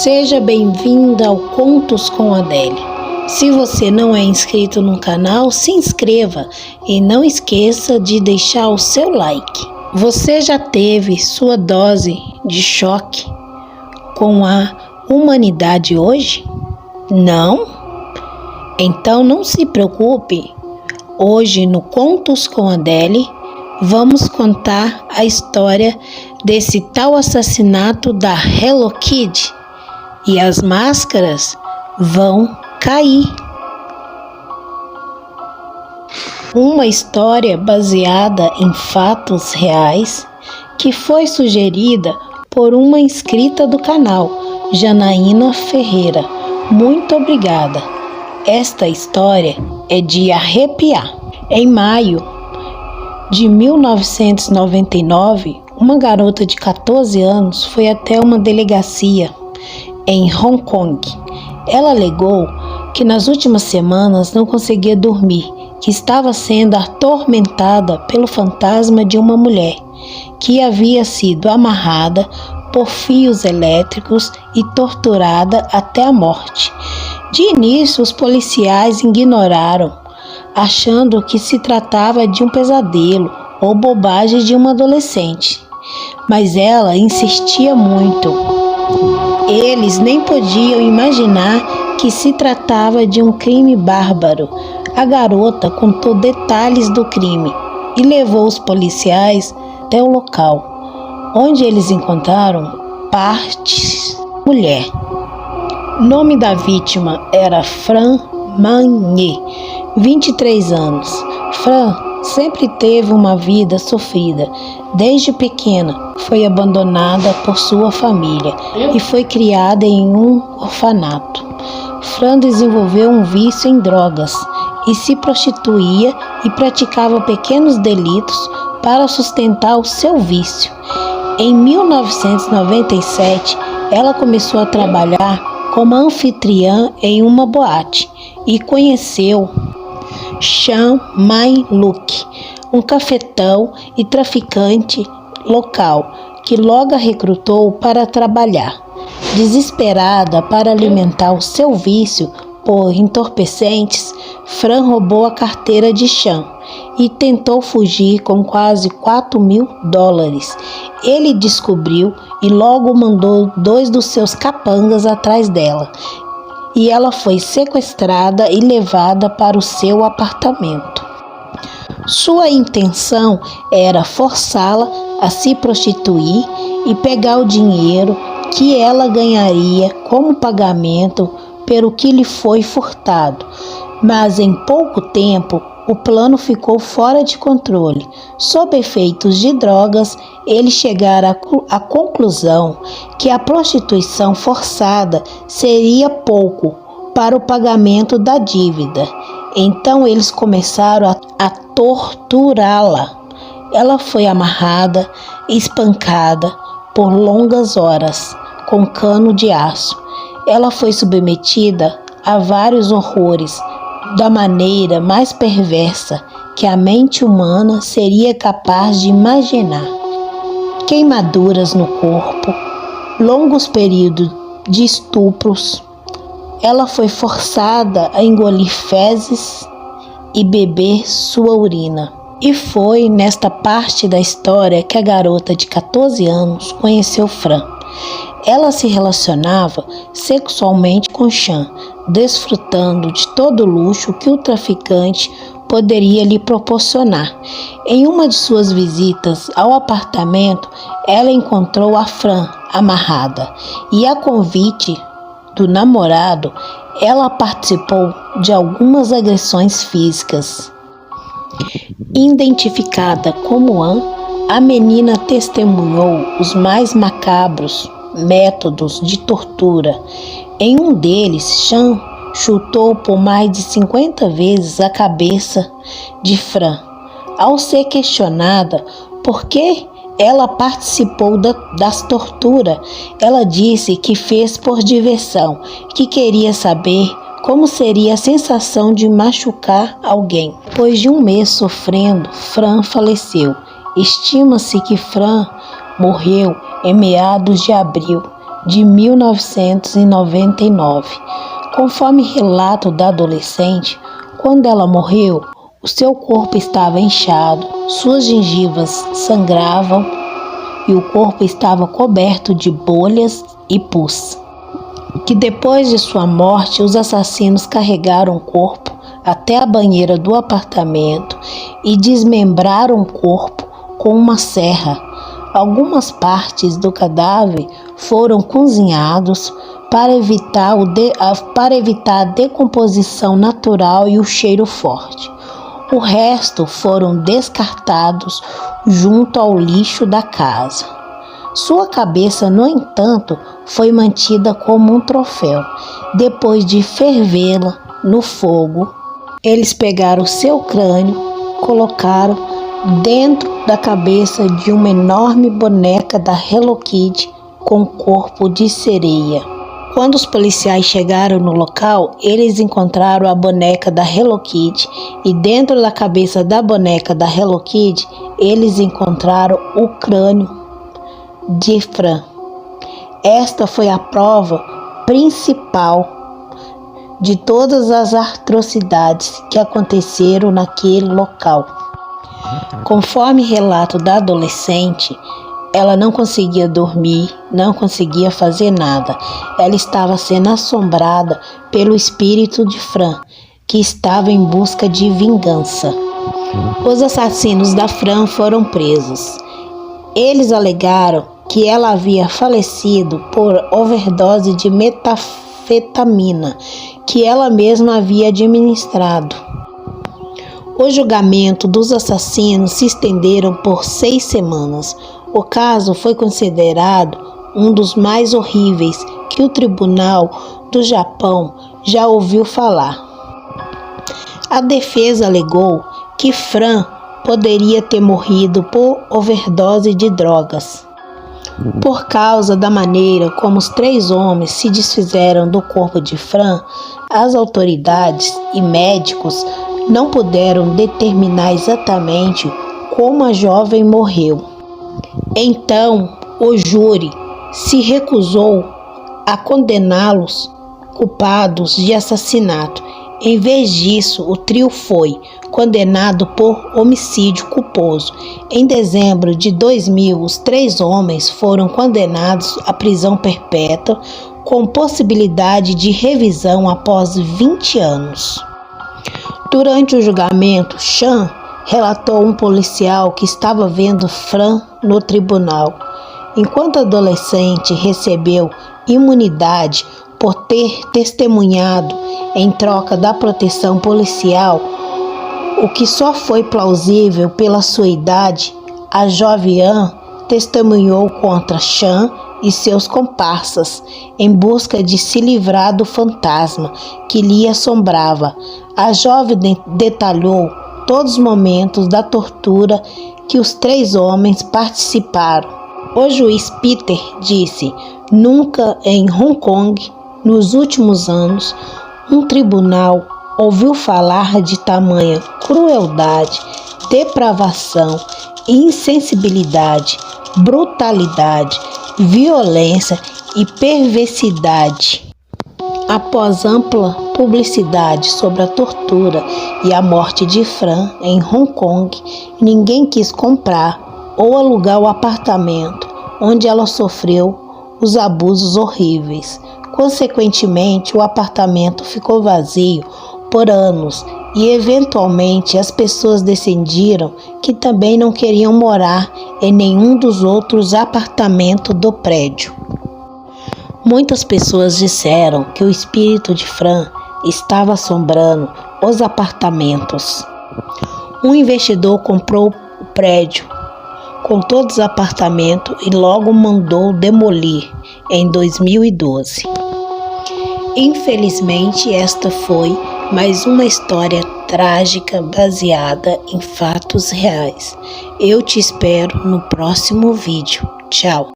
Seja bem-vinda ao Contos com Adélia. Se você não é inscrito no canal, se inscreva e não esqueça de deixar o seu like. Você já teve sua dose de choque com a humanidade hoje? Não? Então não se preocupe. Hoje no Contos com Adélia vamos contar a história desse tal assassinato da Hello Kitty. E as máscaras vão cair. Uma história baseada em fatos reais que foi sugerida por uma inscrita do canal, Janaína Ferreira. Muito obrigada. Esta história é de arrepiar. Em maio de 1999, uma garota de 14 anos foi até uma delegacia em Hong Kong. Ela alegou que nas últimas semanas não conseguia dormir, que estava sendo atormentada pelo fantasma de uma mulher que havia sido amarrada por fios elétricos e torturada até a morte. De início, os policiais ignoraram, achando que se tratava de um pesadelo ou bobagem de uma adolescente. Mas ela insistia muito. Eles nem podiam imaginar que se tratava de um crime bárbaro. A garota contou detalhes do crime e levou os policiais até o local, onde eles encontraram partes da mulher. O nome da vítima era Fran Magnier, 23 anos. Fran sempre teve uma vida sofrida. Desde pequena, foi abandonada por sua família e foi criada em um orfanato. Fran desenvolveu um vício em drogas e se prostituía e praticava pequenos delitos para sustentar o seu vício. Em 1997, ela começou a trabalhar como anfitriã em uma boate e conheceu Chan Mai-luk, um cafetão e traficante local, que logo a recrutou para trabalhar. Desesperada para alimentar o seu vício por entorpecentes, Fran roubou a carteira de Chan e tentou fugir com quase $4.000. Ele descobriu e logo mandou 2 dos seus capangas atrás dela. E ela foi sequestrada e levada para o seu apartamento. Sua intenção era forçá-la a se prostituir e pegar o dinheiro que ela ganharia como pagamento pelo que lhe foi furtado. Mas em pouco tempo, o plano ficou fora de controle. Sob efeitos de drogas, eles chegaram à conclusão que a prostituição forçada seria pouco para o pagamento da dívida. Então eles começaram a torturá-la. Ela foi amarrada e espancada por longas horas com cano de aço. Ela foi submetida a vários horrores da maneira mais perversa que a mente humana seria capaz de imaginar. Queimaduras no corpo, longos períodos de estupros. Ela foi forçada a engolir fezes e beber sua urina. E foi nesta parte da história que a garota de 14 anos conheceu Fran. Ela se relacionava sexualmente com Chan, desfrutando de todo o luxo que o traficante poderia lhe proporcionar. Em uma de suas visitas ao apartamento, ela encontrou a Fran amarrada e, a convite do namorado, ela participou de algumas agressões físicas. Identificada como Ann, a menina testemunhou os mais macabros métodos de tortura. Em um deles, Chan chutou por mais de 50 vezes a cabeça de Fran. Ao ser questionada por que ela participou das torturas, ela disse que fez por diversão, que queria saber como seria a sensação de machucar alguém. Depois de um mês sofrendo, Fran faleceu. Estima-se que Fran morreu em meados de abril de 1999. Conforme relato da adolescente, quando ela morreu, o seu corpo estava inchado, suas gengivas sangravam e o corpo estava coberto de bolhas e pus. Que depois de sua morte, os assassinos carregaram o corpo até a banheira do apartamento e desmembraram o corpo com uma serra. Algumas partes do cadáver foram cozinhados para evitar a decomposição natural e o cheiro forte. O resto foram descartados junto ao lixo da casa. Sua cabeça, no entanto, foi mantida como um troféu. Depois de fervê-la no fogo, eles pegaram seu crânio, colocaram dentro da cabeça de uma enorme boneca da Hello Kitty com corpo de sereia. Quando os policiais chegaram no local, eles encontraram a boneca da Hello Kitty e dentro da cabeça da boneca da Hello Kitty, eles encontraram o crânio de Fran. Esta foi a prova principal de todas as atrocidades que aconteceram naquele local. Conforme relato da adolescente, ela não conseguia dormir, não conseguia fazer nada. Ela estava sendo assombrada pelo espírito de Fran, que estava em busca de vingança. Os assassinos da Fran foram presos. Eles alegaram que ela havia falecido por overdose de metanfetamina, que ela mesma havia administrado. O julgamento dos assassinos se estenderam por 6 semanas. O caso foi considerado um dos mais horríveis que o Tribunal do Japão já ouviu falar. A defesa alegou que Fran poderia ter morrido por overdose de drogas. Por causa da maneira como os 3 homens se desfizeram do corpo de Fran, as autoridades e médicos não puderam determinar exatamente como a jovem morreu. Então, o júri se recusou a condená-los culpados de assassinato. Em vez disso, o trio foi condenado por homicídio culposo. Em dezembro de 2000, os 3 homens foram condenados à prisão perpétua, com possibilidade de revisão após 20 anos. Durante o julgamento, Chan relatou a um policial que estava vendo Fran no tribunal. Enquanto adolescente recebeu imunidade por ter testemunhado em troca da proteção policial, o que só foi plausível pela sua idade, a jovem Ann testemunhou contra Chan e seus comparsas em busca de se livrar do fantasma que lhe assombrava. A jovem detalhou todos os momentos da tortura que os 3 homens participaram. O juiz Peter disse: nunca em Hong Kong, nos últimos anos, um tribunal ouviu falar de tamanha crueldade, depravação, insensibilidade, brutalidade, violência e perversidade. Após ampla publicidade sobre a tortura e a morte de Fran em Hong Kong, ninguém quis comprar ou alugar o apartamento onde ela sofreu os abusos horríveis. Consequentemente, o apartamento ficou vazio por anos e, eventualmente, as pessoas decidiram que também não queriam morar em nenhum dos outros apartamentos do prédio. Muitas pessoas disseram que o espírito de Fran estava assombrando os apartamentos. Um investidor comprou o prédio com todos os apartamentos e logo mandou demolir em 2012. Infelizmente, esta foi mais uma história trágica baseada em fatos reais. Eu te espero no próximo vídeo. Tchau!